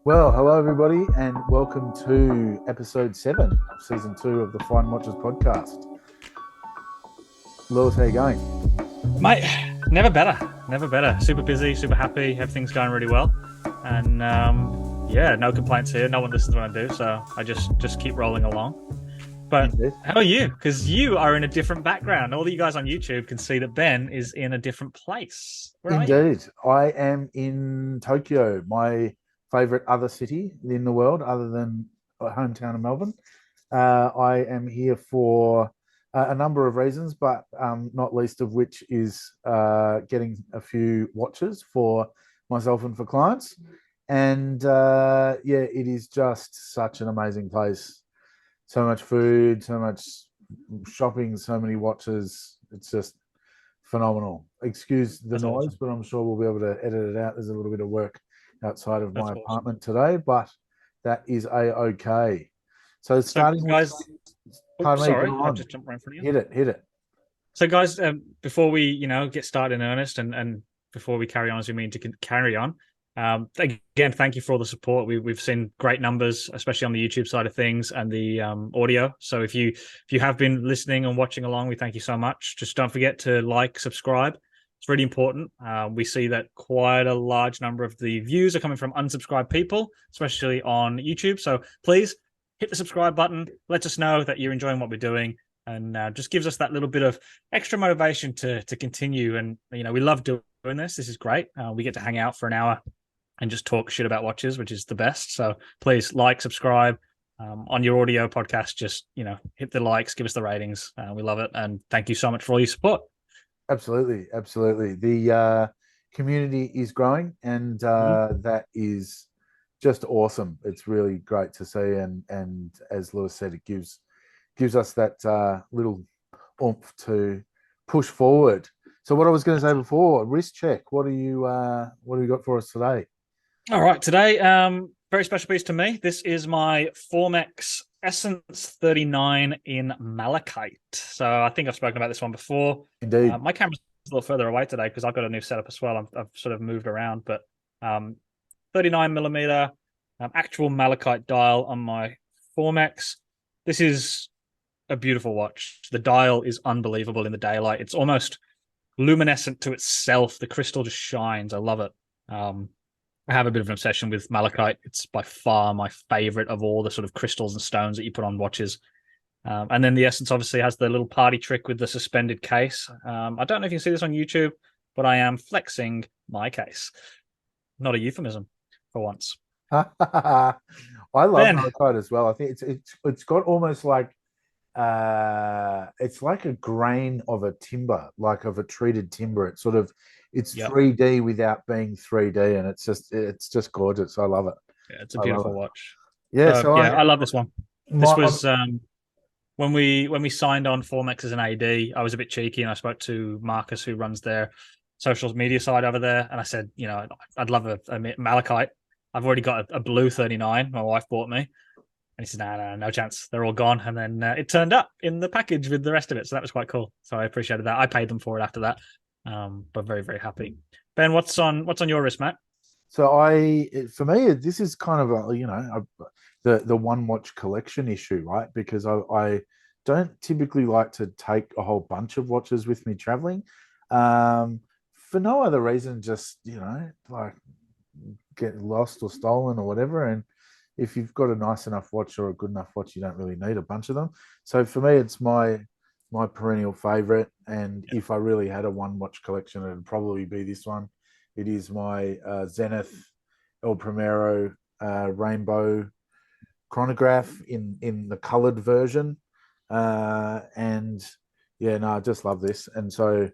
Well, hello everybody, and welcome to episode 7 of season 2 of the Fine Watchers podcast. Lewis, how you going? Mate, never better. Never better. Super busy, super happy. Everything's going really well. And yeah, no complaints here. No one listens when I do, so I just keep rolling along. But Indeed. how are you? Because you are in a different background. All of you guys on YouTube can see that Ben is in a different place. Where are you? Indeed. I am in Tokyo, my favorite other city in the world, other than my hometown of Melbourne. I am here for a number of reasons, but not least of which is getting a few watches for myself and for clients. And yeah, it is just such an amazing place. So much food, so much shopping, so many watches. It's just phenomenal. Excuse the That's noise, awesome. but I'm sure we'll be able to edit it out. There's a little bit of work outside of That's my awesome. apartment today, but that is a-okay. So So starting with, guys, oh, pardon me, go sorry, I on. just jumped right in front of you. Hit it. So, guys, before we, get started in earnest and before we carry on as we mean to carry on, again, thank you for all the support. We've seen great numbers, especially on the YouTube side of things and the audio. So if you have been listening and watching along, we thank you so much. Just don't forget to like, subscribe. It's really important. We see that quite a large number of the views are coming from unsubscribed people, especially on YouTube. So please hit the subscribe button. Let us know that you're enjoying what we're doing and just gives us that little bit of extra motivation to continue. And we love doing this. This is great. We get to hang out for an hour and just talk shit about watches, which is the best. So please like, subscribe on your audio podcast. Just hit the likes, give us the ratings. We love it, and thank you so much for all your support. Absolutely, absolutely. The community is growing, and Mhm. that is just awesome. It's really great to see, and as Lewis said, it gives us that little oomph to push forward. So, what I was going to say before, wrist check. What do you got for us today? All right, today, very special piece to me. This is my Formex Essence 39 in malachite. So I think I've spoken about this one before. Indeed. My camera's a little further away today because I've got a new setup as well. I've sort of moved around, but 39 millimeter actual malachite dial on my Formex. This is a beautiful watch. The dial is unbelievable in the daylight. It's almost luminescent to itself. The crystal just shines. I love it. I have a bit of an obsession with malachite. It's by far my favorite of all the sort of crystals and stones that you put on watches. And then the Essence obviously has the little party trick with the suspended case. I don't know if you can see this on YouTube, but I am flexing my case. Not a euphemism for once. I love Ben, malachite as well. I think it's got almost like it's like a grain of a timber, like of a treated timber. It's yep, 3D without being 3D, and it's just gorgeous. I love it. yeah, it's a I love beautiful it. watch. Yeah, So so yeah, I love this one. This my was when we signed on Formex as an AD. I was a bit cheeky and I spoke to Marcus, who runs their social media side over there, and I said, I'd love a malachite. I've already got a blue 39. My wife bought me. And he said, no chance. They're all gone. And then it turned up in the package with the rest of it. So that was quite cool. So I appreciated that. I paid them for it after that. But very, very happy. Ben, what's on your wrist, Matt? So for me, this is kind of the one watch collection issue, right? Because I don't typically like to take a whole bunch of watches with me traveling, for no other reason, just like get lost or stolen or whatever. And if you've got a nice enough watch or a good enough watch, you don't really need a bunch of them. So for me, it's my perennial favorite. And Yeah. if I really had a one watch collection, it'd probably be this one. It is my Zenith El Primero rainbow chronograph in the colored version. And yeah, no, I just love this. And so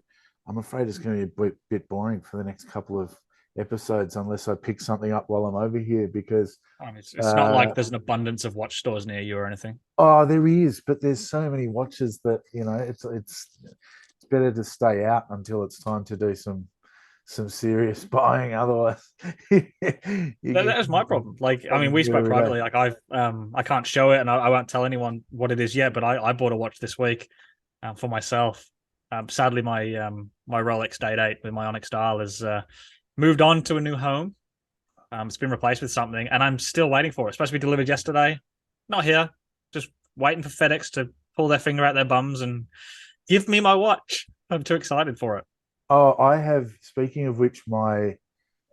I'm afraid it's going to be a bit boring for the next couple of episodes unless I pick something up while I'm over here because It's not uh, like there's an abundance of watch stores near you or anything. oh, there is, but there's so many watches that it's better to stay out until it's time to do some serious buying. Otherwise, you That get was my problem. Like, I mean, we problems spoke every day. privately. Like, I can't show it, and I won't tell anyone what it is yet. But I bought a watch this week for myself. Sadly, my Rolex Date 8 with my Onyx dial has moved on to a new home. It's been replaced with something, and I'm still waiting for it. It's supposed to be delivered yesterday. Not here. Just waiting for FedEx to pull their finger out their bums and give me my watch. I'm too excited for it. Oh, I have. Speaking of which, my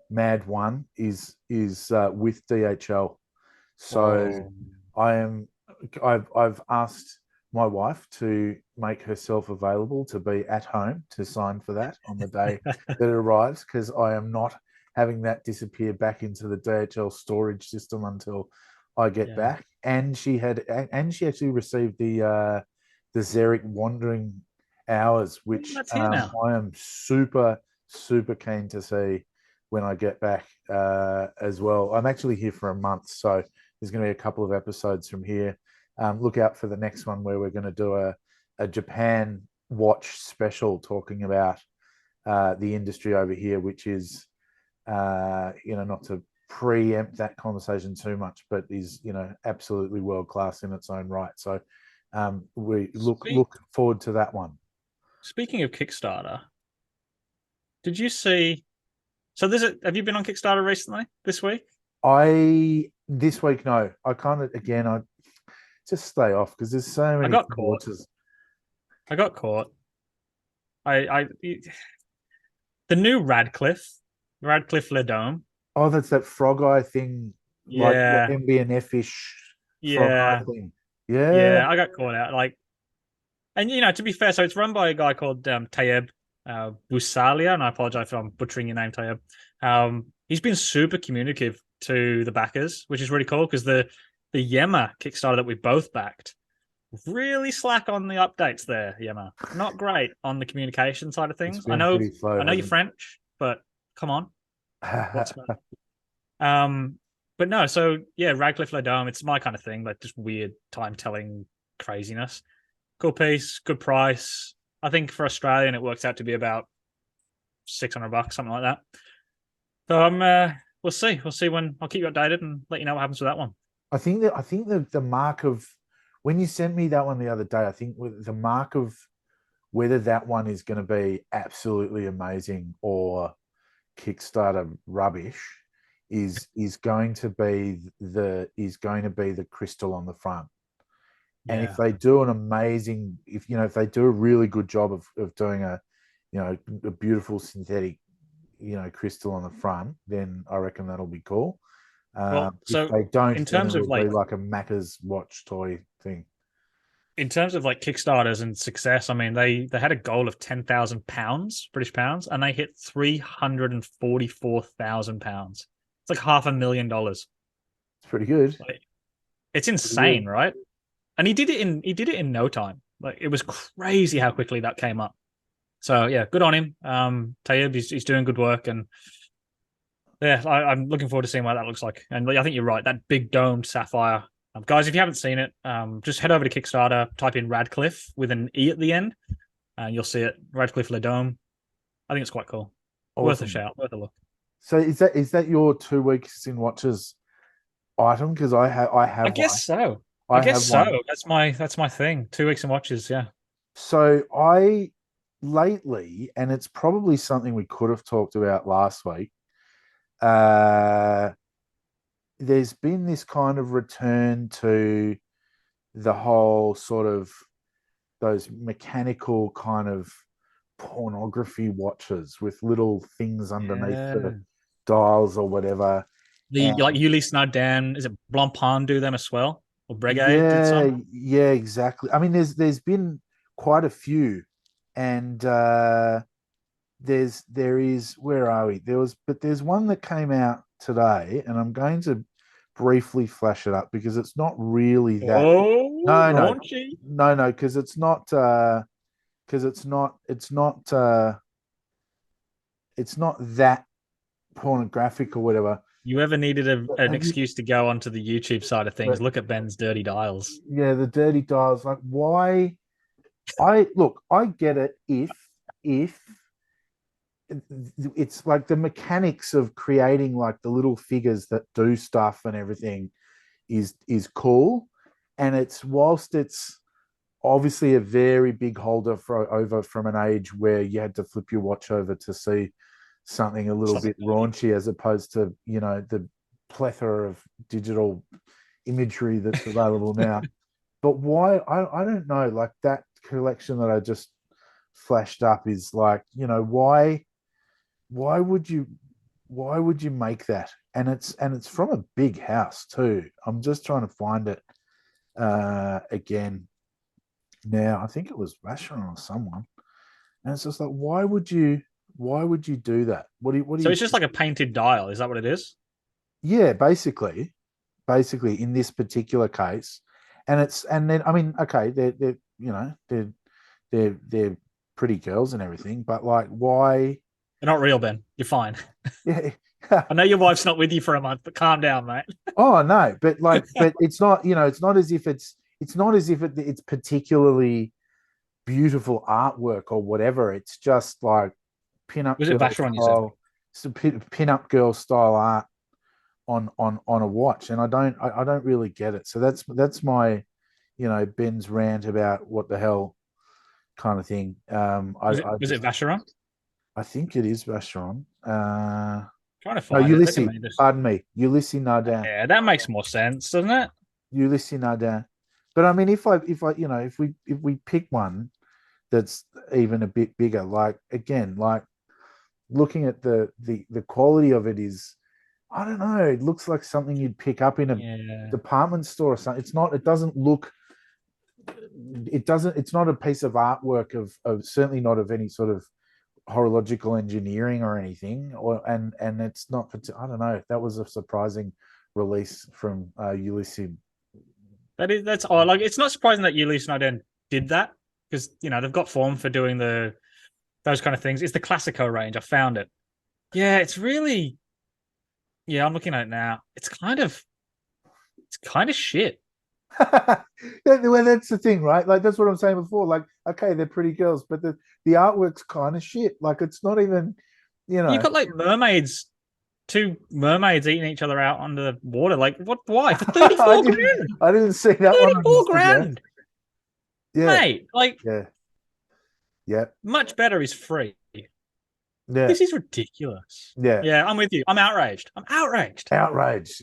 Mad One is with DHL. So Whoa. I am. I've asked my wife to make herself available to be at home to sign for that on the day that it arrives, because I am not having that disappear back into the DHL storage system until I get Yeah. back. And she actually received the Xeric Wandering Hours, which That's here now. I am super keen to see when I get back as well. I'm actually here for a month, so there's going to be a couple of episodes from here. Look out for the next one where we're going to do a Japan watch special talking about the industry over here, which is, not to preempt that conversation too much, but is, absolutely world class in its own right. So we Speak, look forward to that one. Speaking of Kickstarter, did you see? So there's a. Have you been on Kickstarter recently this week? I this week, no, I kind of, again, I just stay off because there's so I many got things. caught. I got caught. I the new Radcliffe Le Dome. Oh, that's that frog eye thing, like the Yeah, MB&F ish frog eye yeah, thing. Yeah. yeah. I got caught out. And to be fair, so it's run by a guy called Tayeb Busalia, and I apologize if I'm butchering your name, Tayeb. He's been super communicative to the backers, which is really cool because the Yema Kickstarter that we both backed really slack on the updates there, Yema. Not great on the communication side of It's things. been pretty slow, I know you're hasn't French, but come on, what's it? going but no, so yeah, Radcliffe Ladome, it's my kind of thing, like just weird time telling craziness. Cool piece, good price. I think for Australian it works out to be about $600, something like that. So we'll see. We'll see when I'll keep you updated and let you know what happens with that one. I think the mark of when you sent me that one the other day, I think the mark of whether that one is going to be absolutely amazing or Kickstarter rubbish is going to be the crystal on the front. And if Yeah. they do an amazing, if they do a really good job of doing a beautiful synthetic, crystal on the front, then I reckon that'll be cool. Well, If so they don't, in then terms of it'll be like like a Macca's watch toy thing. in terms of like Kickstarters and success, I mean they had a goal of £10,000, British pounds, and they hit £344,000. It's like $500,000. It's pretty good. Like, it's Pretty good. insane, right? And he did it in no time. Like it was crazy how quickly that came up. So yeah, good on him. Tayyib, he's doing good work, and yeah, I'm looking forward to seeing what that looks like. And I think you're right. That big domed sapphire, guys. If you haven't seen it, just head over to Kickstarter, type in Radcliffe with an E at the end, and you'll see it. Radcliffe Le Dome. I think it's quite cool. Worth a Awesome. shout. Worth a look. So is that your 2 weeks in watches item? Because I I have one. guess so. I I guess have so. one. That's my thing. 2 weeks in watches. Yeah. So I lately, and it's probably something we could have talked about last week. Uh, there's been this kind of return to the whole sort of those mechanical kind of pornography watches with little things underneath the Yeah. dials or whatever. Like And Ulysse Nardin, is it Blancpain do them as well? Or Breguet did yeah, some? yeah, exactly. I mean, there's been quite a few, and there is, where are we? There's one that came out today, and I'm going to briefly flash it up because it's not really that. Oh, No, no, raunchy. no, because it's not that pornographic or whatever. You ever needed an Have you? excuse to go onto the YouTube side of things? But Look at Ben's dirty dials. yeah, the dirty dials. Like, why? I get it if it's like the mechanics of creating like the little figures that do stuff and everything is cool, and it's whilst it's obviously a very big holder over from an age where you had to flip your watch over to see something a little bit raunchy as opposed to, the plethora of digital imagery that's available now. But why? I don't know. Like that collection that I just flashed up is like, why would you make that? And it's from a big house too. I'm just trying to find it again now. I think it was Vacheron or someone. And it's just like, why would you do that? So it's just like a painted dial. Is that what it is? Yeah, basically in this particular case. And then I mean, okay, they're pretty girls and everything, but like why? They're not real, Ben. You're fine. Yeah. I know your wife's not with you for a month, but calm down, mate. Oh no, but it's not, it's not as if it's particularly beautiful artwork or whatever. It's just like Was it Vacheron you said? pin-up girl style art on a watch, and I don't really get it. So that's my, Ben's rant about what the hell kind of thing. Was it Vacheron? I think it is Vacheron. Trying to No, find it. Ulysses. Pardon me, Ulysses Nardin. Yeah, that makes more sense, doesn't it? Ulysses Nardin. But I mean, if we pick one that's even a bit bigger, like again, like looking at the quality of it is, I don't know, it looks like something you'd pick up in a department store or something. It doesn't look, it's not a piece of artwork of certainly not of any sort of horological engineering or anything, and it's not, I don't know, that was a surprising release from Ulysses. That's odd. Like, it's not surprising that Ulysses Nardin did that, because they've got form for doing those kind of things. It's the Classico range. I found it. Yeah, it's really, yeah, I'm looking at it now. It's kind of shit. Well, that's the thing, right? Like that's what I'm saying before. Like, okay, they're pretty girls, but the artwork's kind of shit. Like, it's not even, You've got like two mermaids eating each other out under the water. Like, what? Why for 34 grand? I didn't see that 34 grand. Yeah, mate. Like, yeah. Much better is free. Yeah, this is ridiculous. Yeah, I'm with you. I'm outraged. Outraged.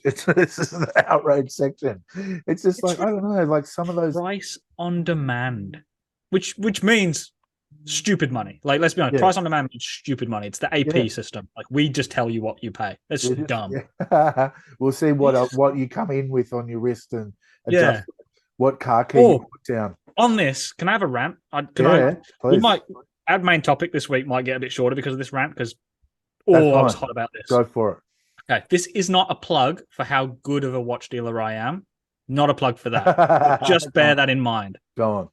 This is the outrage section. It's just like, I don't know, like some of those price on demand, which means stupit money. Like, let's be honest, price on demand means stupid money. It's the AP system. Like, we just tell you what you pay. It's just dumb. We'll see what you come in with on your wrist and adjust what car key you put down. On this, can I have a rant? Please. We might, our main topic this week might get a bit shorter because of this rant, because I was hot about this. Go for it. Okay, this is not a plug for how good of a watch dealer I am. Not a plug for that. Just bear that in mind. Go on.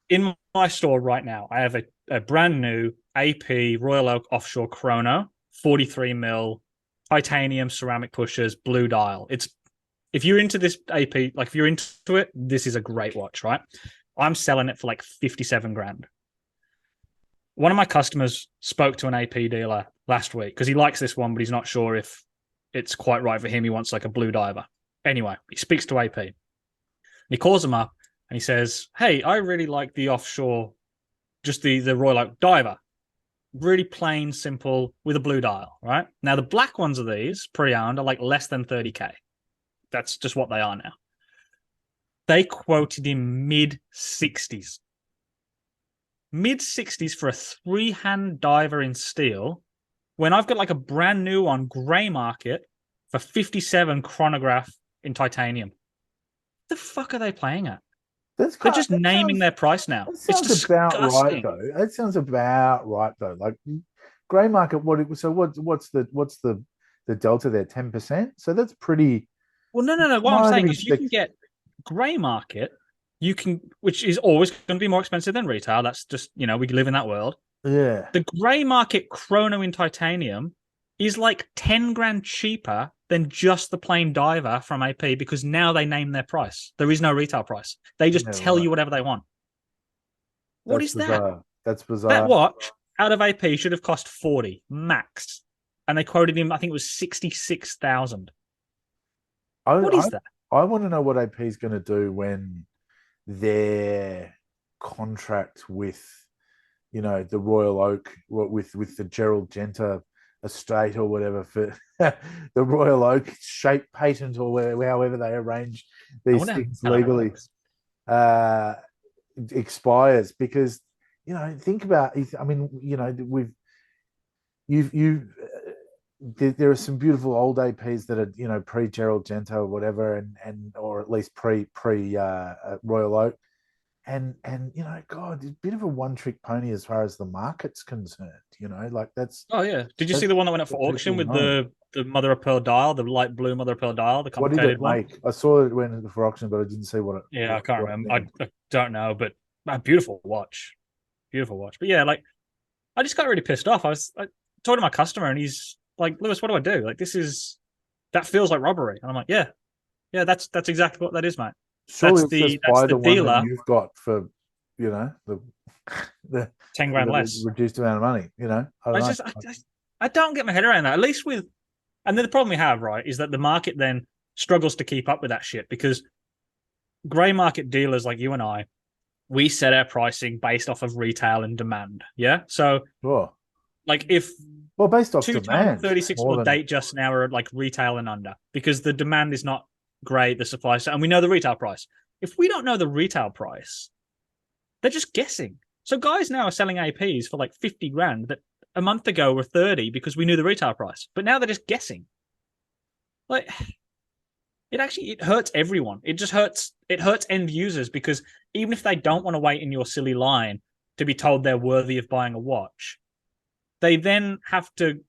In my store right now, I have a brand new AP Royal Oak Offshore Chrono, 43 mil, titanium ceramic pushers, blue dial. If you're into this AP, like if you're into it, this is a great watch, right? I'm selling it for like 57 grand. One of my customers spoke to an AP dealer last week because he likes this one, but he's not sure if it's quite right for him. He wants like a blue diver. Anyway, he speaks to AP. He calls him up and he says, hey, I really like the offshore, just the Royal Oak diver. Really plain, simple, with a blue dial, right? Now, the black ones of these, pre-owned, are like less than 30K. That's just what they are now. They quoted him mid-60s. Mid-60s for a three-hand diver in steel, when I've got like a brand new one, grey market, for 57 chronograph in titanium. What the fuck are they playing at? They're just naming their price now. That sounds about right, though. That sounds about right, though. Like grey market, what's the delta there? 10%. So that's pretty. Well, no. What I'm saying is, you can get grey market. You can, which is always going to be more expensive than retail. That's just, we live in that world. Yeah. The grey market chrono in titanium is like 10 grand cheaper than just the plain diver from AP, because now they name their price. There is no retail price. They just tell you whatever they want. What is that? That's bizarre. That watch out of AP should have cost 40 max, and they quoted him, I think it was 66,000. What is that? I want to know what AP is going to do when their contract with, the Royal Oak, with the Gerald Genter estate or whatever for the Royal Oak shape patent or however they arrange I these wonder things how that legally works. uh, expires because think about. I mean, we've you've there are some beautiful old APs that are pre Gerald Gento or whatever, and or at least pre Royal Oak, and God, it's a bit of a one trick pony as far as the market's concerned. Like Oh yeah. Did you see that's the one that went up for what auction people with know. the mother of pearl dial, the light blue mother of pearl dial, the What did it complicated one? make? I saw it went for auction, but I didn't see what it Yeah, I can't what remember. it meant. I don't know, but a beautiful watch. Beautiful watch. But yeah, like I just got really pissed off. I was talking to my customer and he's like, Lewis, what do I do? Like that feels like robbery. And I'm like, yeah, yeah, that's exactly what that is, mate. Surely it's just That's buy the the one that dealer, you've got for the the 10 for grand the less. reduced amount of money. I don't I know. just I don't get my head around that. At least with and then the problem we have, right, is that the market then struggles to keep up with that shit because grey market dealers like you and I, we set our pricing based off of retail and demand. Yeah. So Sure. like if Well, based off two tone demand 36 more foot than date just now are like retail and under because the demand is not great, the supply, and we know the retail price. If we don't know the retail price, they're just guessing. So guys now are selling APs for like 50 grand that a month ago were 30 because we knew the retail price, but now they're just guessing. Like it hurts everyone. It hurts end users because even if they don't want to wait in your silly line to be told they're worthy of buying a watch, they then have to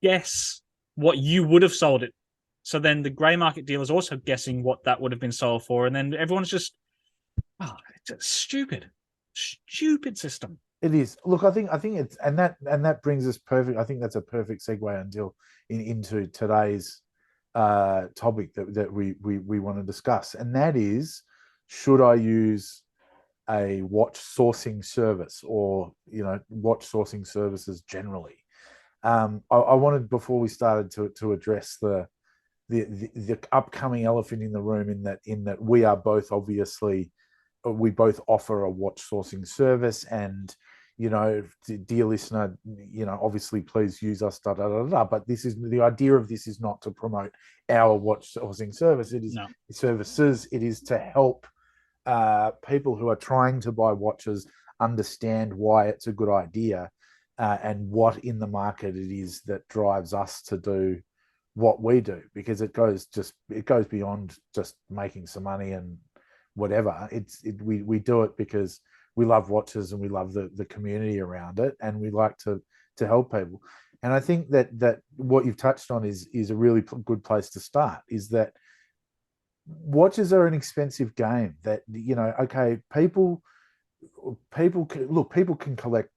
guess what you would have sold it. So then the grey market dealer is also guessing what that would have been sold for, and then everyone's just it's a stupid system. it is. Look, I think it's and that brings us perfect. I think that's a perfect segue until into today's topic that we want to discuss, and that is, should I use a watch sourcing service or watch sourcing services generally? I wanted before we started to address the upcoming elephant in the room in that we are both obviously we both offer a watch sourcing service, and dear listener, obviously please use us but this is the idea of this is not to promote our watch sourcing service. It is No. services. It is to help people who are trying to buy watches understand why it's a good idea, and what in the market it is that drives us to do what we do, because it goes beyond just making some money and whatever. We do it because we love watches and we love the community around it, and we like to help people. And I think that what you've touched on is a really good place to start, is that watches are an expensive game. That okay, people can collect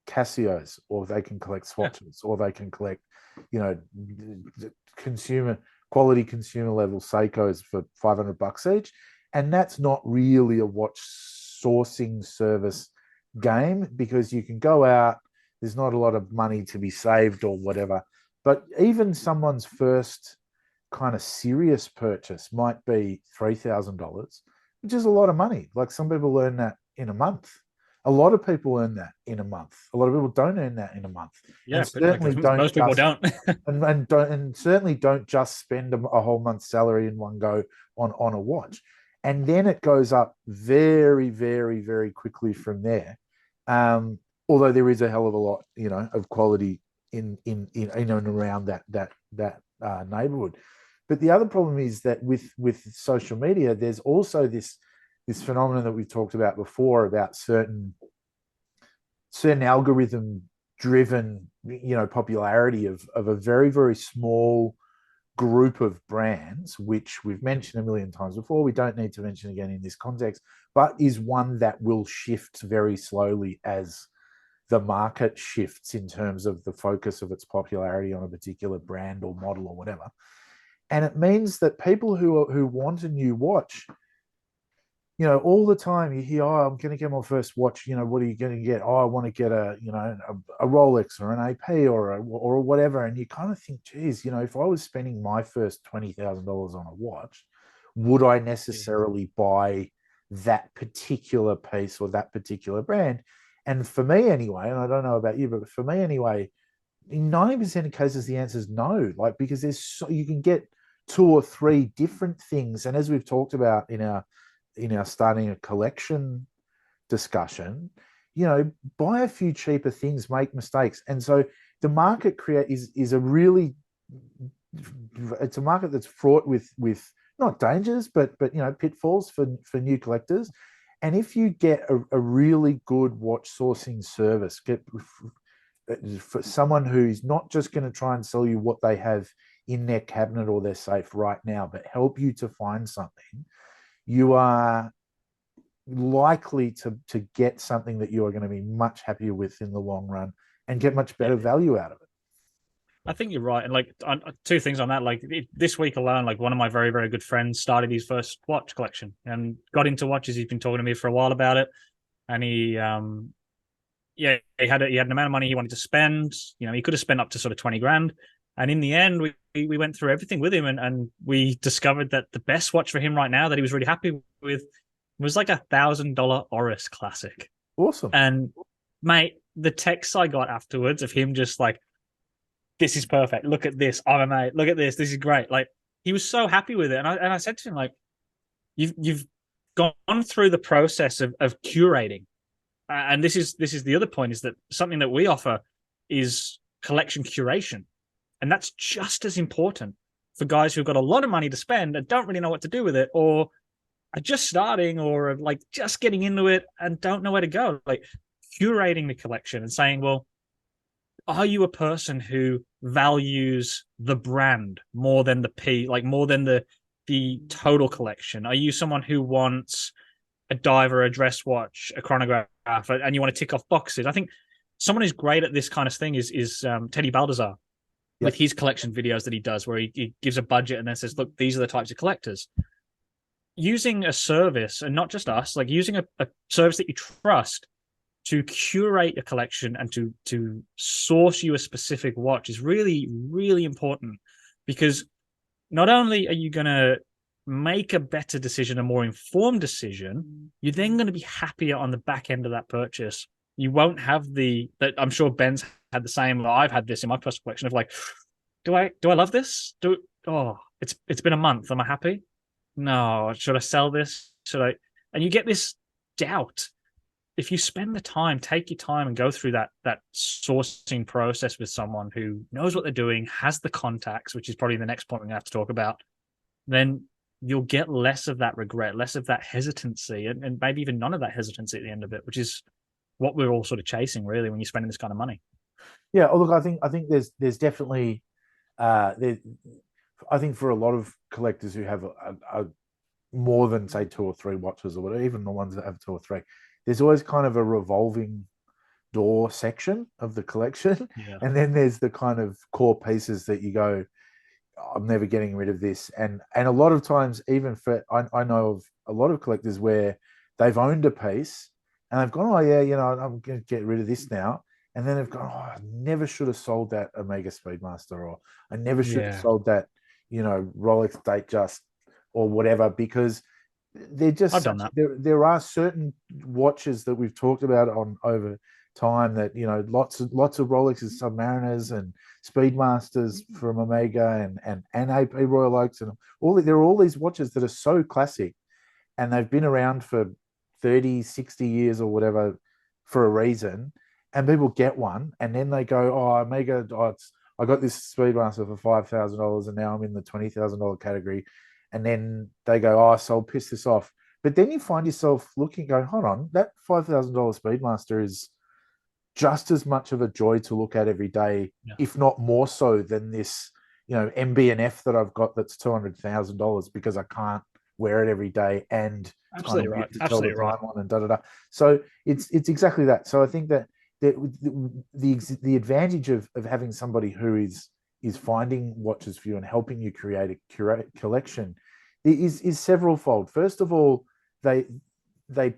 Casios, or they can collect Swatches, or they can collect consumer quality, consumer level Seikos for $500 each, and that's not really a watch sourcing service game, because you can go out, there's not a lot of money to be saved or whatever. But even someone's first kind of serious purchase might be $3,000, which is a lot of money. Like, some people earn that in a month. A lot of people earn that in a month. A lot of people don't earn that in a month. Yeah, And but like certainly don't most people just don't. and certainly don't just spend a whole month's salary in one go on a watch. And then it goes up very, very, very quickly from there. Although there is a hell of a lot, of quality in and around that neighborhood. But the other problem is that with social media, there's also this phenomenon that we've talked about before, about certain algorithm driven popularity of a very, very small group of brands, which we've mentioned a million times before. We don't need to mention again in this context, but is one that will shift very slowly as the market shifts in terms of the focus of its popularity on a particular brand or model or whatever. And it means that people who want a new watch, all the time you hear, oh, I'm going to get my first watch. What are you going to get? Oh, I want to get a Rolex or an AP or whatever. And you kind of think, geez, if I was spending my first $20,000 on a watch, would I necessarily buy that particular piece or that particular brand? And for me anyway, and I don't know about you, but for me anyway, in 90% of cases, the answer is no. Like, because you can get two or three different things. And as we've talked about in our starting a collection discussion, buy a few cheaper things, make mistakes. And so the market create is a really, it's a market that's fraught with not dangers, but pitfalls for new collectors. And if you get a really good watch sourcing service, get for someone who's not just going to try and sell you what they have in their cabinet or their safe right now, but help you to find something, you are likely to get something that you are going to be much happier with in the long run and get much better value out of it. I think you're right. And like two things on that, like this week alone, like one of my very, very good friends started his first watch collection and got into watches. He's been talking to me for a while about it. And he he had an amount of money he wanted to spend. He could have spent up to sort of 20 grand. And in the end, we went through everything with him, and we discovered that the best watch for him right now that he was really happy with was like $1,000 Oris Classic. Awesome. And mate, the texts I got afterwards of him just like, this is perfect. Look at this. Oh mate, look at this. This is great. Like, he was so happy with it. And I said to him, like, you've gone through the process of curating. And this is the other point, is that something that we offer is collection curation. And that's just as important for guys who've got a lot of money to spend and don't really know what to do with it, or are just starting, or are like just getting into it and don't know where to go. Like, curating the collection and saying, well, are you a person who values the brand more than more than the total collection? Are you someone who wants a diver, a dress watch, a chronograph, and you want to tick off boxes? I think someone who's great at this kind of thing is Teddy Baldassar, with his collection videos that he does, where he gives a budget and then says, look, these are the types of collectors. Using a service, and not just us, like using a service that you trust to curate a collection and to source you a specific watch is really, really important, because not only are you going to make a better decision, a more informed decision, you're then going to be happier on the back end of that purchase. You won't have that. I'm sure Ben's had the same. I've had this in my personal collection of like, do I love this? It's been a month. Am I happy? No. Should I sell this? Should I? And you get this doubt. If you spend the time, take your time and go through that sourcing process with someone who knows what they're doing, has the contacts, which is probably the next point we're going to have to talk about, then you'll get less of that regret, less of that hesitancy, and maybe even none of that hesitancy at the end of it, which is what we're all sort of chasing, really, when you're spending this kind of money. Yeah. Oh, look, I think there's definitely I think for a lot of collectors who have a more than say two or three watches or whatever, even the ones that have two or three, there's always kind of a revolving door section of the collection. Yeah. And then there's the kind of core pieces that you go, I'm never getting rid of this. And a lot of times, even for I know of a lot of collectors where they've owned a piece and they've gone, oh yeah, I'm going to get rid of this now. And then they've gone, oh, I never should have sold that Omega Speedmaster, or I never should have sold that, Rolex Datejust or whatever, because they're just I've done that. There are certain watches that we've talked about on over time that lots of Rolexes, Submariners, and Speedmasters from Omega and AP Royal Oaks, and there are all these watches that are so classic, and they've been around for 30, 60 years or whatever for a reason, and people get one and then they go, oh, Omega, I got this Speedmaster for $5,000 and now I'm in the $20,000 category. And then they go, oh, so I'll piss this off. But then you find yourself looking, going, hold on, that $5,000 Speedmaster is just as much of a joy to look at every day, if not more so than this, MB&F that I've got that's $200,000 because I can't wear it every day, and absolutely right. To tell the time on and da da da. So it's exactly that. So I think that the advantage of having somebody who is finding watches for you and helping you create a collection is several fold. First of all, they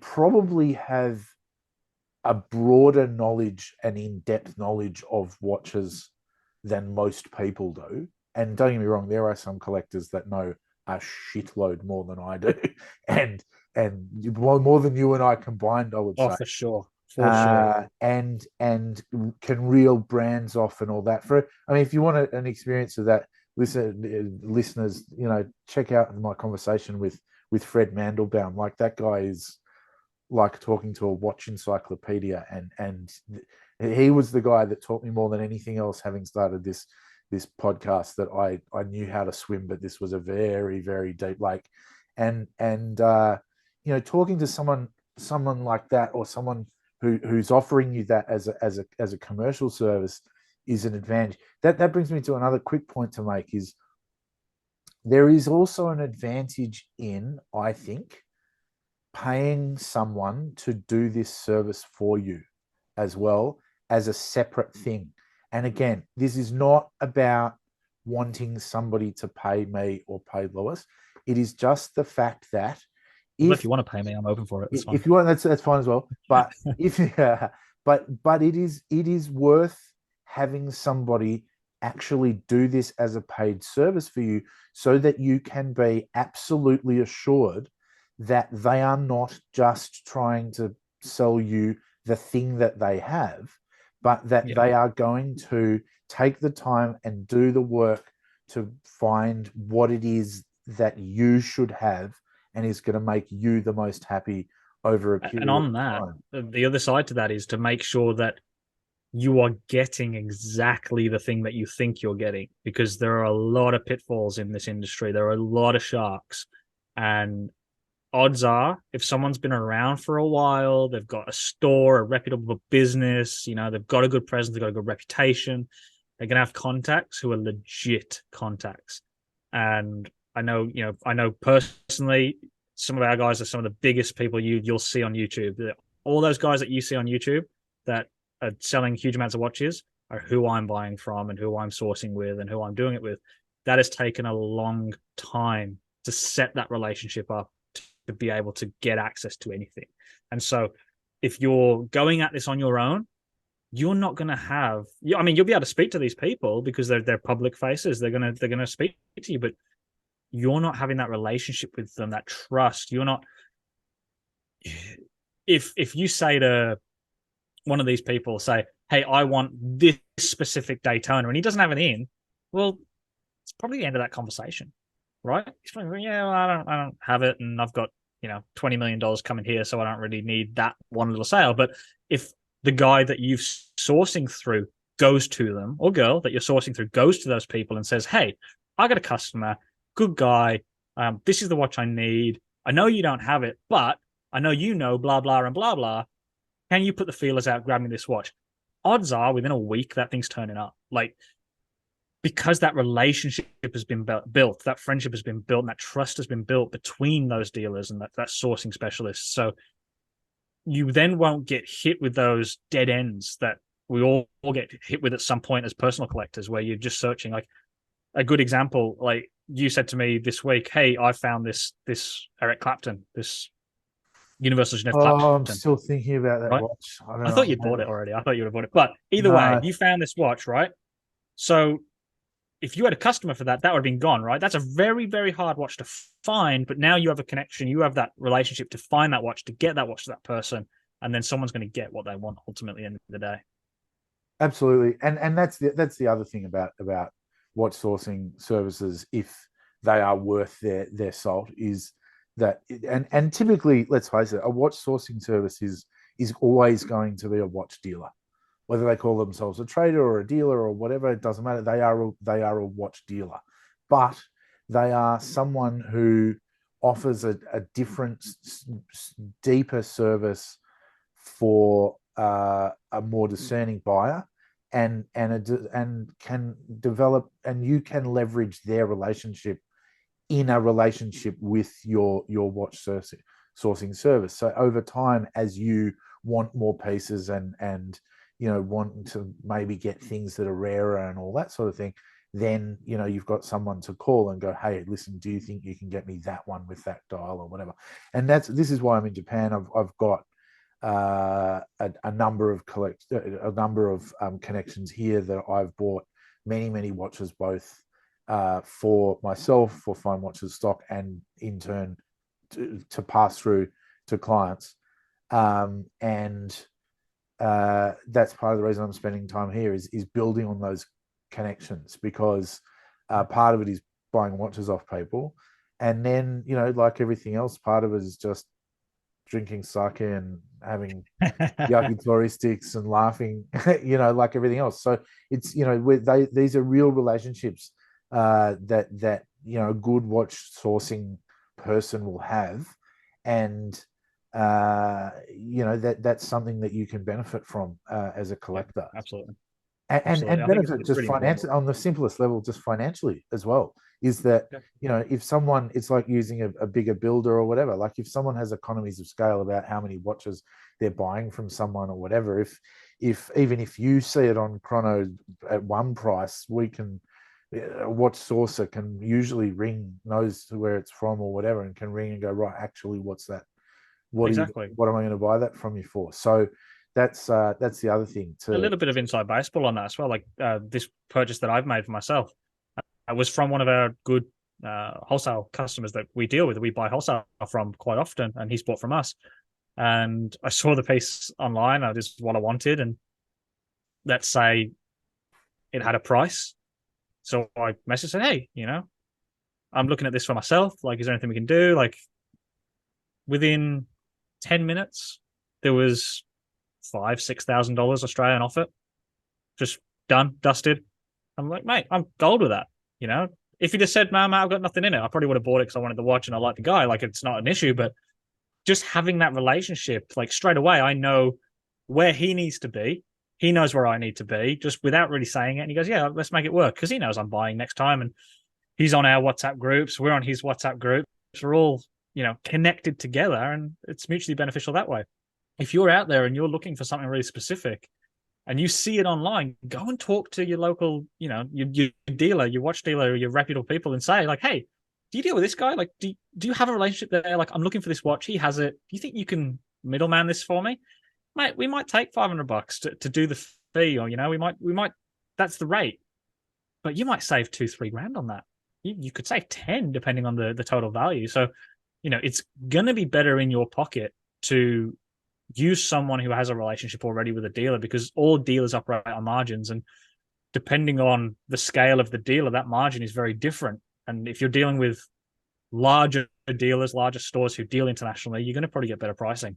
probably have a broader knowledge and in-depth knowledge of watches than most people do. And don't get me wrong, there are some collectors that know a shitload more than I do, and more than you and I combined, I would say. Oh, for sure. For sure. And can reel brands off and all that. I mean, if you want an experience of that, listeners, check out my conversation with Fred Mandelbaum. Like, that guy is like talking to a watch encyclopedia, and he was the guy that taught me more than anything else, having started this podcast, that I knew how to swim, but this was a very, very deep lake. And talking to someone like that, or someone who's offering you that as a commercial service, is an advantage. That brings me to another quick point to make: is there is also an advantage in, I think, paying someone to do this service for you as well, as a separate thing. And again, this is not about wanting somebody to pay me or pay Lewis. It is just the fact that Well, if you want to pay me, I'm open for it. That's fine. if you want, that's fine as well. But if yeah, but it is worth having somebody actually do this as a paid service for you, so that you can be absolutely assured that they are not just trying to sell you the thing that they have, but that they are going to take the time and do the work to find what it is that you should have, and is going to make you the most happy over a period And on of that, time. the other side to that is to make sure that you are getting exactly the thing that you think you're getting, because there are a lot of pitfalls in this industry. There are a lot of sharks. And odds are, if someone's been around for a while, they've got a store, a reputable business, they've got a good presence, they've got a good reputation, they're going to have contacts who are legit contacts. And I know personally, some of our guys are some of the biggest people you'll see on YouTube. All those guys that you see on YouTube that are selling huge amounts of watches are who I'm buying from and who I'm sourcing with and who I'm doing it with. That has taken a long time to set that relationship up, to be able to get access to anything. And so if you're going at this on your own, you're not going to have, I mean, you'll be able to speak to these people because they're public faces. They're going to speak to you, but you're not having that relationship with them, that trust. You're not, if you say to one of these people, say, hey, I want this specific Daytona, and he doesn't have it in, well, it's probably the end of that conversation, right? He's probably, yeah, well, I don't have it, and I've got $20 million coming here, so I don't really need that one little sale. But if the guy that you've sourcing through goes to them, or girl that you're sourcing through goes to those people and says, hey, I got a customer, good guy, this is the watch I need. I know you don't have it, but I know blah blah and blah blah. Can you put the feelers out, grab me this watch? Odds are within a week that thing's turning up. Like, because that relationship has been built, that friendship has been built, and that trust has been built between those dealers and that sourcing specialists. So you then won't get hit with those dead ends that we all get hit with at some point as personal collectors, where you're just searching. Like, a good example, like you said to me this week, hey, I found this Eric Clapton, this Universal Jeanette Oh, I'm Clapton, still thinking about that right? watch. I don't I know. thought you'd bought it already. I thought you would have bought it. But either way, No, you found this watch, right? So if you had a customer for that, that would have been gone, right? That's a very, very hard watch to find. But now you have a connection, you have that relationship to find that watch, to get that watch to that person, and then someone's going to get what they want ultimately at the end of the day. absolutely. And that's the other thing about watch sourcing services, if they are worth their salt, is that, and typically, let's face it, a watch sourcing service is always going to be a watch dealer. Whether they call themselves a trader or a dealer or whatever, it doesn't matter. They are a watch dealer, but they are someone who offers a different, deeper service for a more discerning buyer, and can develop, and you can leverage their relationship in a relationship with your watch sourcing service. So over time, as you want more pieces, and want to maybe get things that are rarer and all that sort of thing, then you've got someone to call and go, hey, listen, do you think you can get me that one with that dial or whatever? And this is why I'm in Japan. I've got a number of connections here that I've bought many watches, both for myself, for Fine Watches stock, and in turn to pass through to clients. And that's part of the reason I'm spending time here is building on those connections, because part of it is buying watches off people, and then like everything else, part of it is just drinking sake and having yakitori sticks and laughing, like everything else. So it's these are real relationships that a good watch sourcing person will have, and that's something that you can benefit from as a Yeah, collector, absolutely. and Absolutely. I think benefit it's just really important. financially, on the simplest level, just financially as well. Is that Yeah. if someone, it's like using a bigger builder or whatever. Like if someone has economies of scale about how many watches they're buying from someone or whatever, if even if you see it on Chrono at one price, we can a watch sourcer can usually knows where it's from or whatever, and can ring and go, right, actually, what's that? Exactly. What am I going to buy that from you for? So that's the other thing A to. little bit of inside baseball on that as well. Like this purchase that I've made for myself was from one of our good wholesale customers that we deal with. We buy wholesale from quite often, and he's bought from us. And I saw the piece online. This is what I wanted, and let's say it had a price. So I messaged said, "Hey, I'm looking at this for myself. Like, is there anything we can do?" Like, within 10 minutes, there was $5,000-6,000 Australian off it. Just done, dusted. I'm like, mate, I'm gold with that. You know, if you just said, "Man, mate, I've got nothing in it," I probably would have bought it because I wanted to watch and I like the guy. Like, it's not an issue. But just having that relationship, like straight away, I know where he needs to be. He knows where I need to be, just without really saying it. And he goes, "Yeah, let's make it work," because he knows I'm buying next time. And he's on our WhatsApp groups. We're on his WhatsApp groups. We're all, connected together, and it's mutually beneficial that way. If you're out there and you're looking for something really specific, and you see it online, go and talk to your local, your dealer, your watch dealer, your reputable people, and say, like, "Hey, do you deal with this guy? Like, do you have a relationship there? Like, I'm looking for this watch. He has it. Do you think you can middleman this for me, mate? We might take $500 to do the fee, or we might. That's the rate, but you might save 2-3 grand on that. You could save 10 depending on the total value. So, it's gonna be better in your pocket to use someone who has a relationship already with a dealer, because all dealers operate on margins, and depending on the scale of the dealer, that margin is very different. And if you're dealing with larger dealers, larger stores who deal internationally, you're going to probably get better pricing.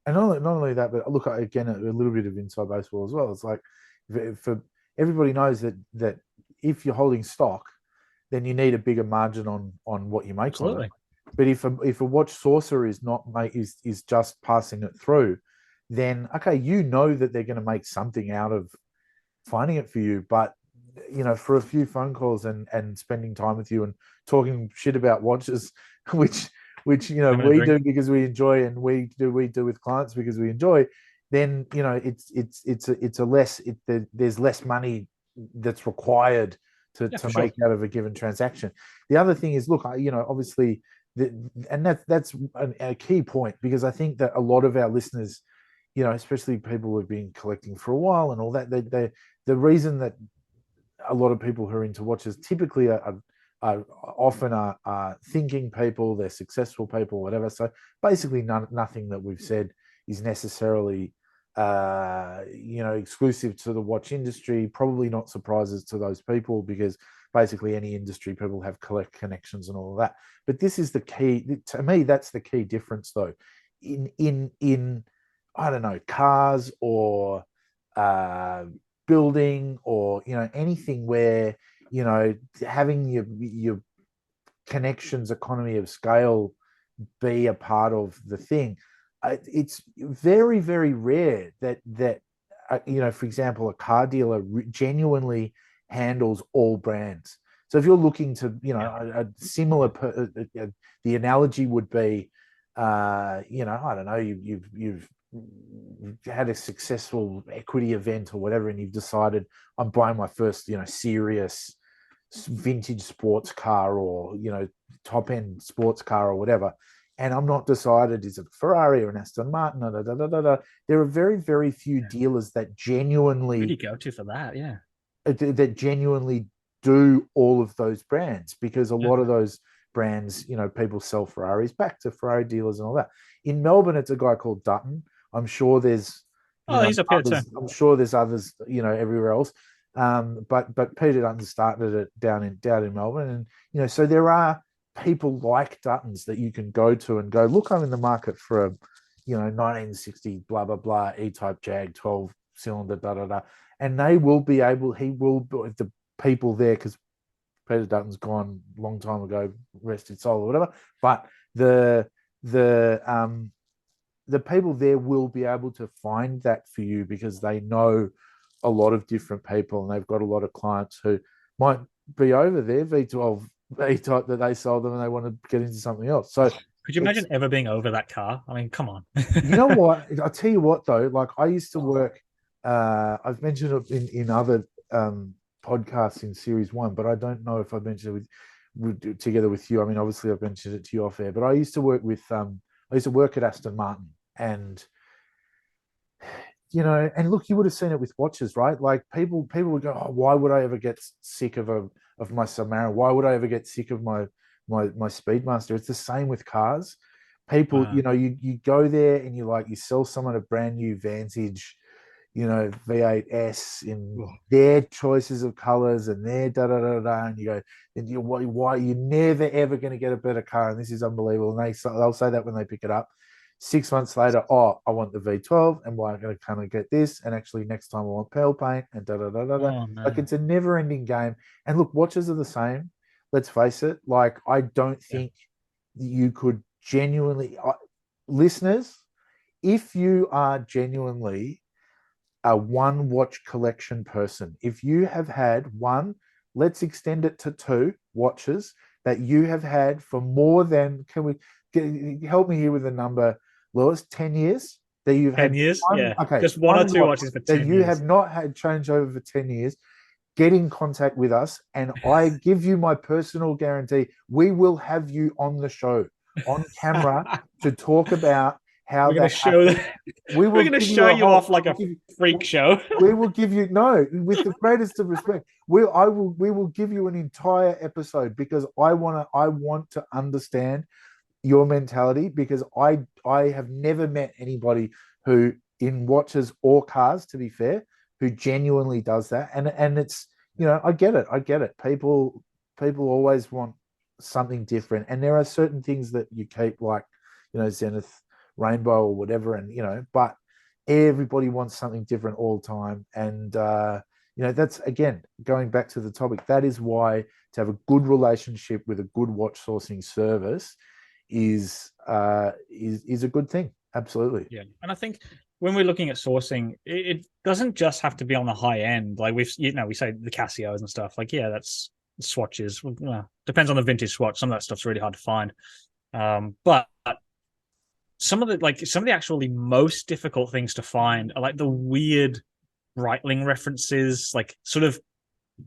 And not only that, but look, again, a little bit of inside baseball as well. It's like, for everybody knows that if you're holding stock, then you need a bigger margin on what you make on it. Absolutely. But if a watch sourcer is not is just passing it through, then okay, that they're going to make something out of finding it for you. But for a few phone calls and spending time with you and talking shit about watches, which Having a we drink. do because we enjoy, and we do with clients because we enjoy, then it's a less there's less money that's required Yeah, to for sure. make out of a given transaction. The other thing is, look, obviously, and that's a key point, because I think that a lot of our listeners, especially people who've been collecting for a while and all that, the reason that a lot of people who are into watches typically are often are thinking people, they're successful people, whatever. So basically, nothing that we've said is necessarily exclusive to the watch industry. Probably not surprises to those people, because basically any industry people have collect connections and all of that. But this is the key to me. That's the key difference, though. In I don't know, cars or uh, building, or anything where having your connections, economy of scale, be a part of the thing. It's very, very rare that for example, a car dealer genuinely handles all brands. So if you're looking to, Yeah. a similar, the analogy would be, I don't know, you've had a successful equity event or whatever, and you've decided, I'm buying my first, serious vintage sports car, or top end sports car or whatever, and I'm not decided, is it a Ferrari or an Aston Martin? Da, da, da, da, da. There are very, very few dealers that Who do genuinely you go to for that? Yeah. that genuinely do all of those brands, because a Yeah. lot of those brands, people sell Ferraris back to Ferrari dealers and all that. In Melbourne, it's a guy called Dutton. I'm sure there's Oh, he's up here too. others. I'm sure there's others, everywhere else. But Peter Dutton started it down in Melbourne, and so there are people like Duttons that you can go to and go, look, I'm in the market for a 1960 blah blah blah E-type Jag 12 cylinder da da da, and he will the people there, because Peter Dutton's gone a long time ago, rest his soul or whatever. But the people there will be able to find that for you, because they know a lot of different people, and they've got a lot of clients who might be over their V12 E-type that they sold them and they want to get into something else. So could you imagine ever being over that car? I mean, come on. You know what? I'll tell you what though, like I used to work, I've mentioned it in other podcasts in series 1, but I don't know if I mentioned it together with you. I mean, obviously I've mentioned it to you off air, but I used to work at Aston Martin, and and look, you would have seen it with watches, right? Like people would go, oh, why would I ever get sick of my Samara? Why would I ever get sick of my Speedmaster? It's the same with cars. People, you go there and you sell someone a brand new Vantage, V8S in their choices of colors and their da da da da, and you go, why you're never ever going to get a better car, and this is unbelievable. And they'll say that when they pick it up. 6 months later, oh, I want the V12, and why I'm going to kind of get this, and actually next time I want pearl paint, and da da da da da. Oh, no. Like, it's a never-ending game. And look, watches are the same. Let's face it. Like, I don't think you could genuinely, listeners, if you are genuinely a one watch collection person, if you have had one, let's extend it to 2 watches that you have had for more than, help me here with a number, Lewis, 10 years that you've 10 had years? one, Yeah. okay, Just one or two watches for 10 that you years. have not had changeover for 10 years. Get in contact with us, and I give you my personal guarantee, we will have you on the show, on camera, to talk about how we're going to show that. We're going to show you off like a freak show. We will give you, no, with the greatest of respect, we will give you an entire episode, because I want to understand your mentality, because I have never met anybody who, in watches or cars, to be fair, who genuinely does that. And it's, I get it. People always want something different, and there are certain things that you keep, like Zenith Rainbow or whatever, and but everybody wants something different all the time. And that's, again, going back to the topic, that is why to have a good relationship with a good watch sourcing service is a good thing. Absolutely. Yeah. And I think when we're looking at sourcing, it doesn't just have to be on the high end. Like we say the Casios and stuff. Like, yeah, that's swatches. Well, depends on the vintage swatch. Some of that stuff's really hard to find. But some of the actually most difficult things to find are like the weird Breitling references, like sort of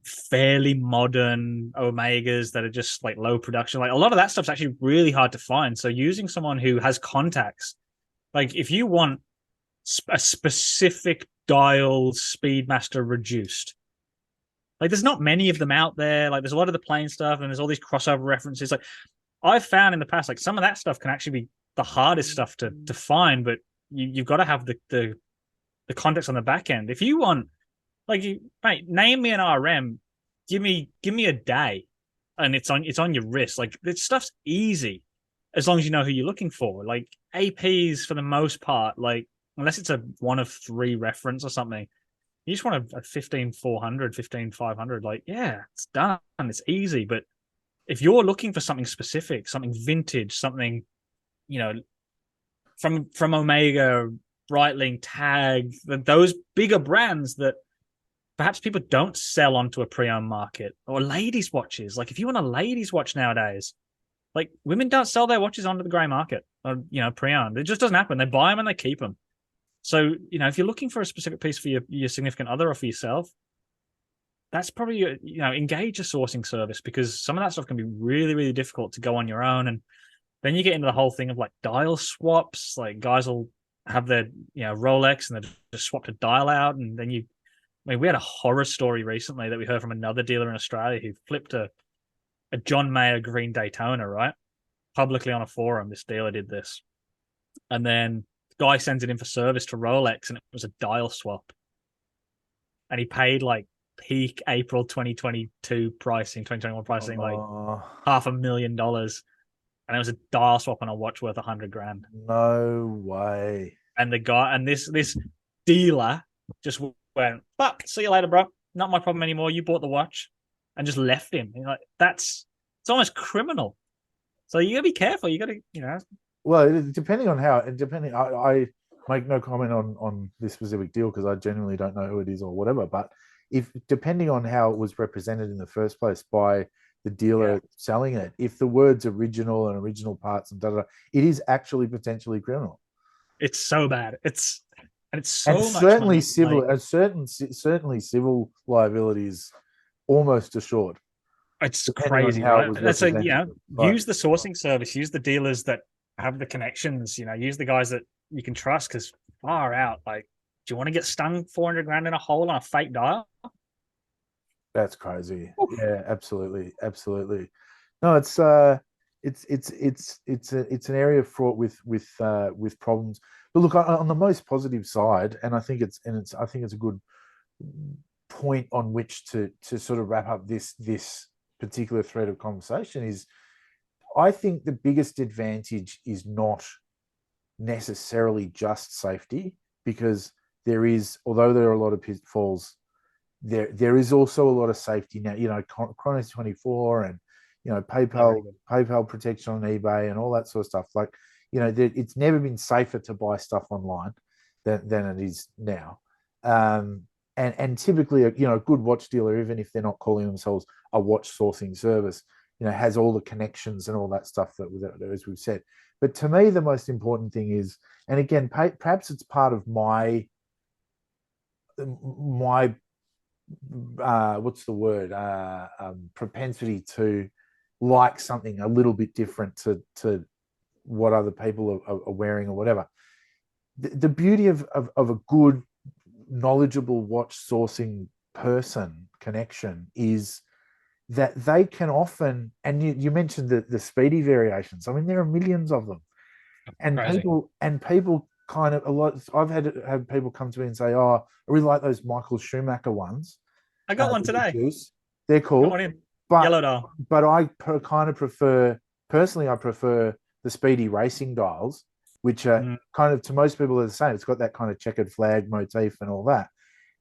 fairly modern Omegas that are just like low production. Like, a lot of that stuff's actually really hard to find. So using someone who has contacts, like if you want a specific dial Speedmaster reduced, like there's not many of them out there. Like, there's a lot of the plain stuff, and there's all these crossover references. Like, I've found in the past, like some of that stuff can actually be the hardest stuff to find, but you've got to have the context on the back end. If you want, like, mate, name me an RM, give me a day, and it's on your wrist. Like, this stuff's easy as long as you know who you're looking for. Like, APs for the most part, like unless it's a 1 of 3 reference or something, you just want a 15400, 15500. Like, yeah, it's done. It's easy. But if you're looking for something specific, something vintage, something, from Omega, Breitling, Tag, those bigger brands that perhaps people don't sell onto a pre-owned market, or ladies' watches. Like, if you want a ladies' watch nowadays, like, women don't sell their watches onto the grey market, or pre-owned. It just doesn't happen. They buy them and they keep them. So, if you're looking for a specific piece for your significant other or for yourself, that's probably, engage a sourcing service, because some of that stuff can be really, really difficult to go on your own. And then you get into the whole thing of like dial swaps. Like, guys will have their Rolex and they just swapped a dial out, and then we had a horror story recently that we heard from another dealer in Australia who flipped a John Mayer green Daytona, right? Publicly on a forum, this dealer did this. And then guy sends it in for service to Rolex, and it was a dial swap, and he paid like peak April 2022 pricing, 2021 pricing, like Oh, $500,000, and it was a dial swap on a watch worth 100 grand. no way. And the guy and this dealer just went, "Fuck, see you later, bro. Not my problem anymore. You bought the watch," and just left him. Like, it's almost criminal. So you gotta be careful. You gotta, Well, depending on how, and depending, I make no comment on this specific deal because I genuinely don't know who it is or whatever. But if depending on how it was represented in the first place by the dealer selling it, if the words original and original parts and it is actually potentially criminal. It's so bad. It's so and much certainly money. civil, Like, certainly civil liability is almost assured. it's Depending on crazy, how it right? was That's like, represented. use the sourcing service, use the dealers that have the connections, use the guys that you can trust, because far out, like, do you want to get stung 400 grand in a hole on a fake dial? That's crazy. Oof. Yeah, absolutely, absolutely. No, it's an area fraught with problems. But look, on the most positive side, and I think it's a good point on which to sort of wrap up this particular thread of conversation is, I think the biggest advantage is not necessarily just safety, because although there are a lot of pitfalls, there is also a lot of safety now. Chronos 24 and PayPal protection on eBay and all that sort of stuff. Like, it's never been safer to buy stuff online than it is now. And typically, a good watch dealer, even if they're not calling themselves a watch sourcing service, has all the connections and all that stuff that as we've said. But to me, the most important thing is, and again, perhaps it's part of my what's the word, propensity to like something a little bit different to what other people are wearing or whatever. The beauty of a good, knowledgeable watch sourcing person connection is that they can often, and you mentioned the speedy variations. I mean, there are millions of them, and Crazy. people kind of, a lot. I've had people come to me and say, "Oh, I really like those Michael Schumacher ones. I got one today. They're cool." Got one in. But Yellow dial. But I kind of prefer, personally, I prefer the speedy racing dials, which are kind of, to most people, are the same. It's got that kind of checkered flag motif and all that.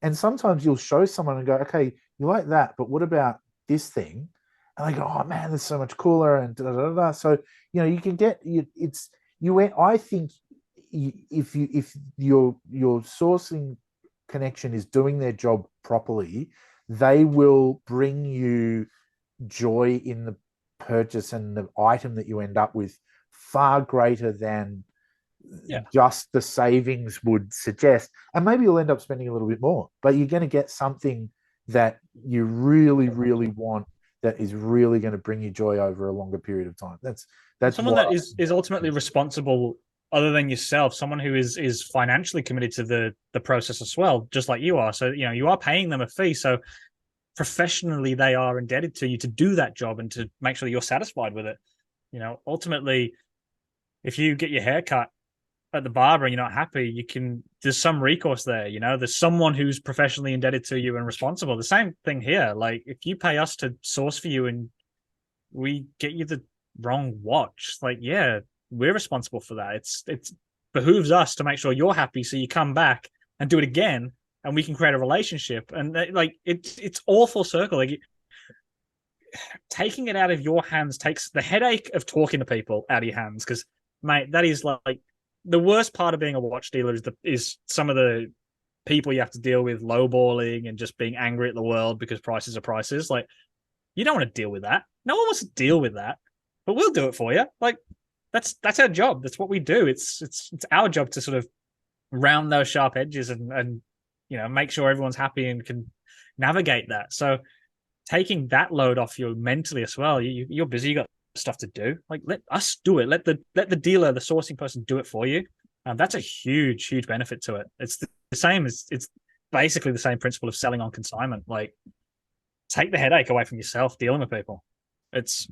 And sometimes you'll show someone and go, "Okay, you like that, but what about this thing?" And they go, "Oh man, that's so much cooler." And da, da, da, da. So you can get it's you. I think if your sourcing connection is doing their job properly, they will bring you joy in the purchase and the item that you end up with, far greater than just the savings would suggest. And maybe you'll end up spending a little bit more, but you're going to get something that you really, really want, that is really going to bring you joy over a longer period of time. That's someone that is ultimately responsible, other than yourself, someone who is financially committed to the process as well, just like you are. So you are paying them a fee, so professionally they are indebted to you to do that job and to make sure that you're satisfied with it. Ultimately, if you get your hair cut at the barber and you're not happy, there's some recourse there. There's someone who's professionally indebted to you and responsible. The same thing here. Like, if you pay us to source for you and we get you the wrong watch, like, yeah, we're responsible for that. It behooves us to make sure you're happy, so you come back and do it again, and we can create a relationship. And like, it's all full circle. Like, taking it out of your hands takes the headache of talking to people out of your hands, because, mate, that is like the worst part of being a watch dealer is some of the people you have to deal with, lowballing and just being angry at the world because prices are prices. Like, you don't want to deal with that. No one wants to deal with that, but we'll do it for you. Like, that's our job. That's what we do. It's our job to sort of round those sharp edges and make sure everyone's happy and can navigate that. So taking that load off you mentally as well. You're busy. You got stuff to do. Like, let us do it. Let the dealer, the sourcing person, do it for you. That's a huge benefit to it. It's the same as, it's basically the same principle of selling on consignment. Like, take the headache away from yourself dealing with people. It's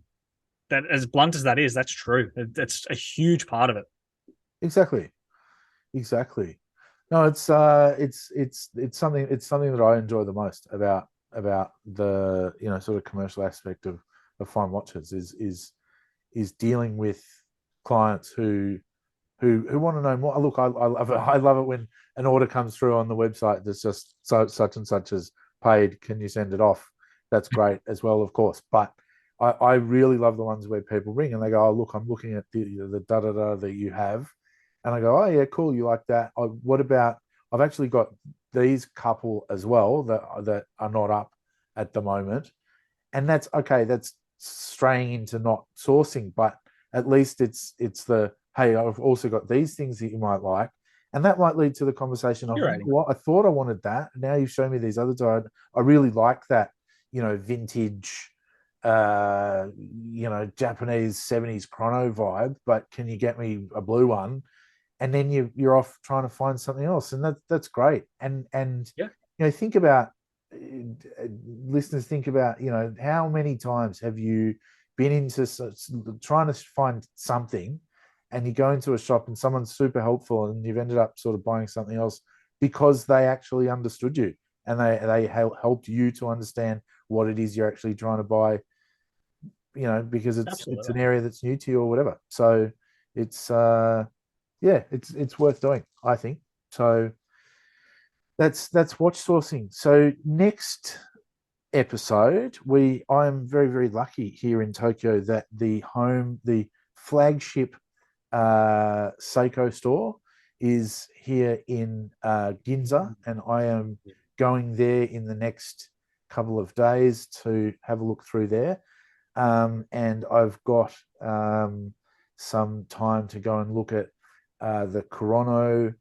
that, as blunt as that is, that's true. That's a huge part of it. Exactly. exactly. No, it's something that I enjoy the most about the sort of commercial aspect of fine watches is dealing with clients who want to know more. Look, I love it. I love it when an order comes through on the website that's just such and such as paid. Can you send it off? That's great as well, of course. But I really love the ones where people ring and they go, "Oh, look, I'm looking at the da da da that you have," and I go, "Oh yeah, cool. You like that? What about? I've actually got these couple as well that are not up at the moment, and that's okay. That's straying into not sourcing, but at least it's the hey, I've also got these things that you might like, and that might lead to the conversation of Curating. what I thought I wanted that. Now you've shown me these other two. I really like that, vintage, Japanese 70s chrono vibe, but can you get me a blue one? And then you're off trying to find something else, and that's great. And Yeah, think about listeners. Think about how many times have you been into trying to find something, and you go into a shop and someone's super helpful, and you've ended up sort of buying something else because they actually understood you and they helped you to understand what it is you're actually trying to buy. Because it's absolutely. an area that's new to you or whatever. So it's yeah, it's worth doing, I think. So that's watch sourcing. So next episode, I'm very, very lucky here in Tokyo that the flagship Seiko store is here in Ginza, and I am going there in the next couple of days to have a look through there. And I've got some time to go and look at the Corono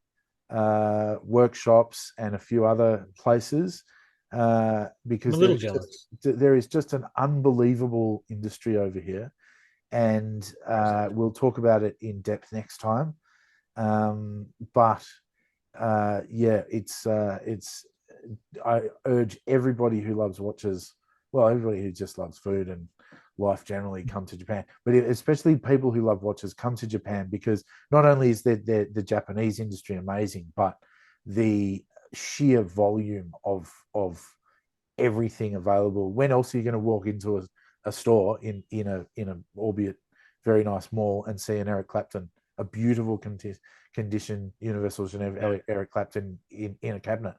workshops and a few other places I'm a because little jealous. there is just an unbelievable industry over here, and we'll talk about it in depth next time. But yeah, it's I urge everybody who loves watches, well, everybody who just loves food and life generally, come to Japan. But especially people who love watches, come to Japan, because not only is the Japanese industry amazing, but the sheer volume of everything available. When else are you going to walk into a store in a albeit very nice mall and see an Eric Clapton, a beautiful condition Universal Geneva Eric Clapton in a cabinet?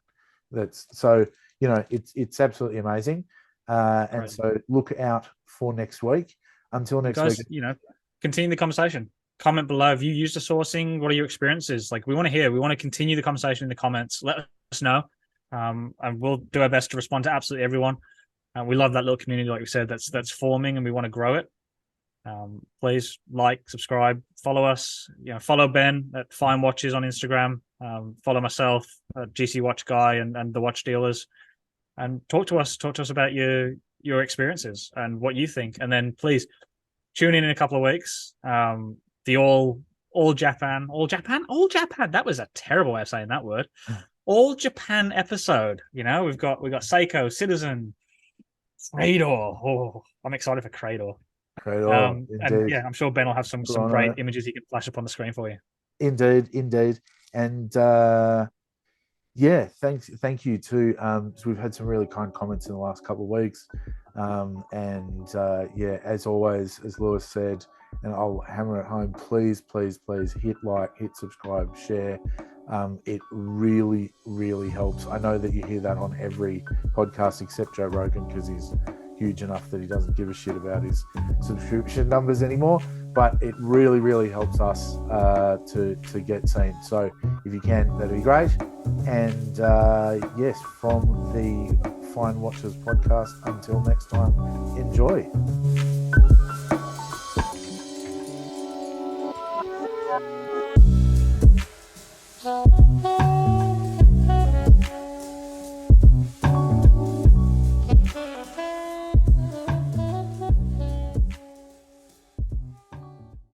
That's so it's absolutely amazing. And Right. so look out for next week. Until next week. Guys, continue the conversation. Comment below if you used the sourcing. What are your experiences? Like, we want to hear. We want to continue the conversation in the comments. Let us know, and we'll do our best to respond to absolutely everyone. We love that little community, like we said, that's forming, and we want to grow it. Please like, subscribe, follow us. Follow Ben at Fine Watches on Instagram. Follow myself, GC Watch Guy, and the Watch Dealers, and talk to us. Talk to us about your experiences and what you think. And then please tune in a couple of weeks. The all Japan. That was a terrible way of saying that word. All Japan episode. We've got Seiko, Citizen, Crador. Oh, I'm excited for Crador. Great, oh, And indeed. yeah, I'm sure Ben will have some great Toronto. images he can flash up on the screen for you. Indeed. And yeah, thank you too. So we've had some really kind comments in the last couple of weeks. And yeah, as always, as Lewis said, and I'll hammer it home, please hit like, hit subscribe, share. It really, really helps. I know that you hear that on every podcast except Joe Rogan, because he's huge enough that he doesn't give a shit about his subscription numbers anymore. But it really, really helps us to get seen. So if you can, that'd be great. And yes, from the Fine Watches podcast, until next time, enjoy.